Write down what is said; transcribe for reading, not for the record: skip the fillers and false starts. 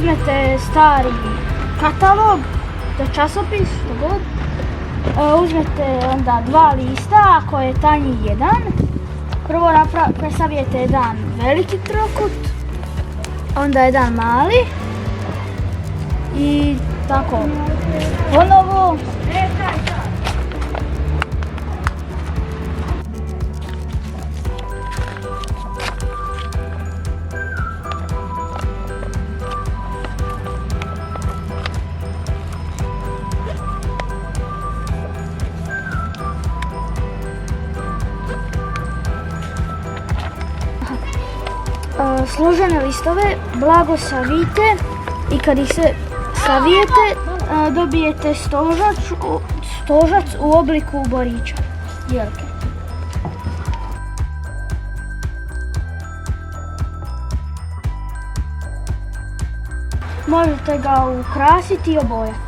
uzmete stari katalog, to časopis, što god. Uzmete onda 2 lista, ako je tanji jedan. Prvo presavijete jedan veliki trokut, onda jedan mali i tako ponovo. Složene listove blago savijte i kad ih se savijete dobijete stožac u obliku borića, jelke. Možete ga ukrasiti i obojati.